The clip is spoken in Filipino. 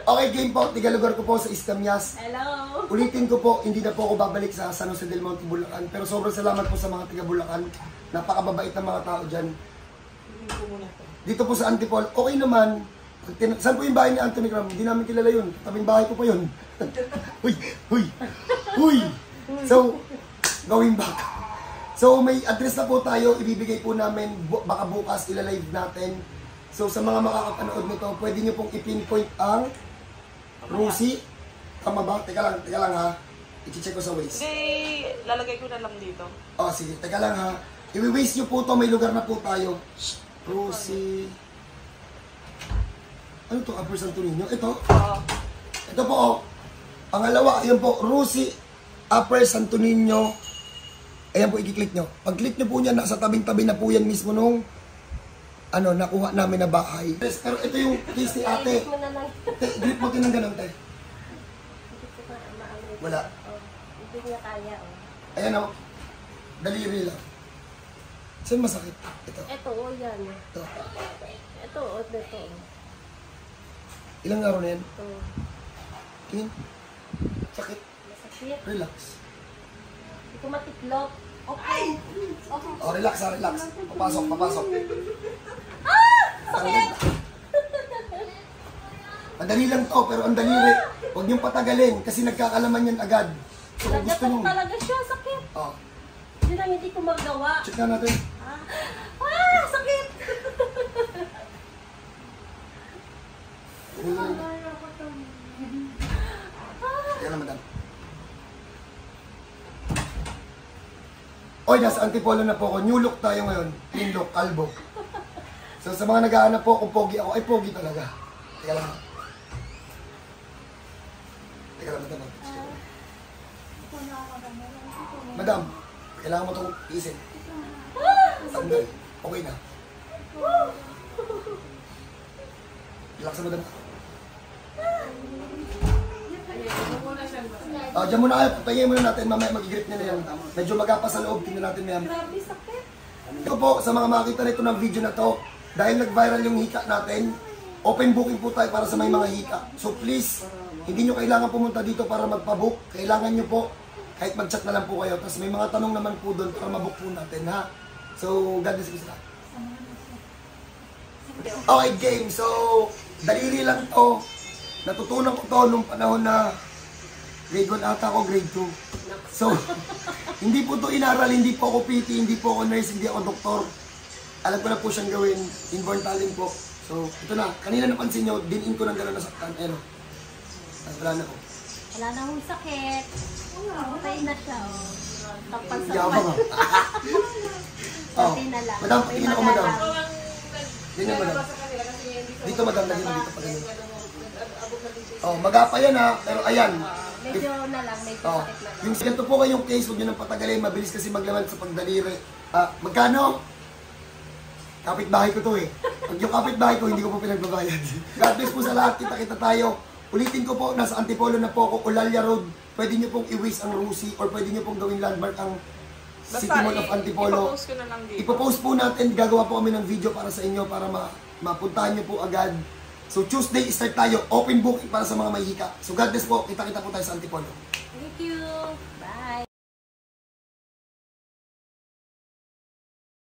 Okay, game po. Tigalugar ko po sa Iscamias. Hello! Ulitin ko po, hindi na po ako babalik sa San Jose del Monte, Bulacan. Pero sobrang salamat po sa mga tiga Bulacan. Napakababait ng mga tao dyan. Dito po sa Antipolo, okay naman. Saan po yung bahay ni Anthony Cram? Hindi namin kilala yun. Tabing bahay ko po yun. Huy! Huy! Huy! So, going back. So, may address na po tayo. Ibibigay po namin. Baka bukas ilalive natin. So, sa mga makakapanood nito, pwede nyo pong ipinpoint ang Rosie. Tama ba? Teka lang ha. I-check ko sa Waze. Hindi, lalagay ko na lang dito. Oh, sige. Teka lang ha. I-Waze nyo po to. May lugar na po tayo. Rosie. Ano to? Upper Santo Niño? Ito. Ito po oh. Pangalawa, yun po. Rosie, Upper Santo Niño. Ayan po, i-click nyo. Pag-click nyo po niya, nasa tabing-tabi na po yan mismo nung nakuha namin na bahay. Pero ito yung case ni ate. Grip mo tinang ganun, te. Wala. Hindi niya kaya, Ayan o. Daliri lang. Saan masakit? Ito. Ito, yan. Ito. Ito, ito. Ilang araw na yan? Ito. Tingin. Sakit. Masakit. Relax. Hindi ko matiklop. Okay. Oh, relax ha, relax. Papasok. Sakit! Madali lang to, pero ang daliri. Huwag niyong patagalin kasi nagkakalaman yan agad. So, kung gusto Nagatak nyo. talaga siya, sakit. Oh, Yun ang hindi ko magawa. check na natin. Sakit! Yan na, madam. Oy, nasa Antipolo na po ako. New look tayo ngayon. Clean look, kalbo. So, sa mga nag-aanap po kung pogi ako, ay pogi talaga. Teka lang. Madam. Madam, kailangan mo itong isin. Sandali. Okay na. Relax na, madam. Diyan muna kayo. Pagpahingin muna natin. Mamaya mag-grip niya na yan. Medyo magapas sa loob. Tingnan natin ma'am. Grabe, sakit. Ito po, sa mga makita nito ng video na to, dahil nag-viral yung hika natin, open booking po tayo para sa may mga hika. So please, hindi nyo kailangan pumunta dito para magpabook. Kailangan nyo po, kahit mag-chat na lang po kayo. Tapos may mga tanong naman po doon para mabook po natin, ha? So, God bless you. Okay, game. So, daliri lang to. Natutunan ko to nung panahon na grade 1 ata ako, grade 2. So, hindi po to inaral, hindi po ako PT, hindi po ako nurse, hindi ako doktor. Alam ko na po siyang gawin, inborn talent po. So, ito na. Kanina napansin nyo, dinin ko ng gano'n nasaktan. Ayun o. Wala na po. Wala na akong sakit. Patay na siya, Tapos sa Yabang ha. Pati na lang. Madam, May tingin ako, madam. magalang. Ganyan, madam. Dito, madam, lagyan mo dito pa ganyan. Oh, magapa yan ha, pero ayan. Medyo na lang, medyo Oh, sakit na lang. yung ganito po kayong case, huwag nyo nang patagalin, mabilis kasi maglaman sa pagdaliri. Magkano? Kapit-bahay ko to eh. Pag yung kapit-bahay ko, hindi ko po pinagbabayad. God bless po sa lahat, kita-kita tayo. Ulitin ko po, nasa Antipolo na po ako, Olalia Road. Pwede nyo pong i-waste ang Rosie or pwede nyo pong gawing landmark ang City Mall of Antipolo. Ipopost ko na lang dito. Ipopost po natin, gagawa po kami ng video para sa inyo para mapuntahan nyo po agad. So Tuesday, start tayo, open booking para sa mga may hika. So God bless po, kita-kita po tayo sa Antipolo.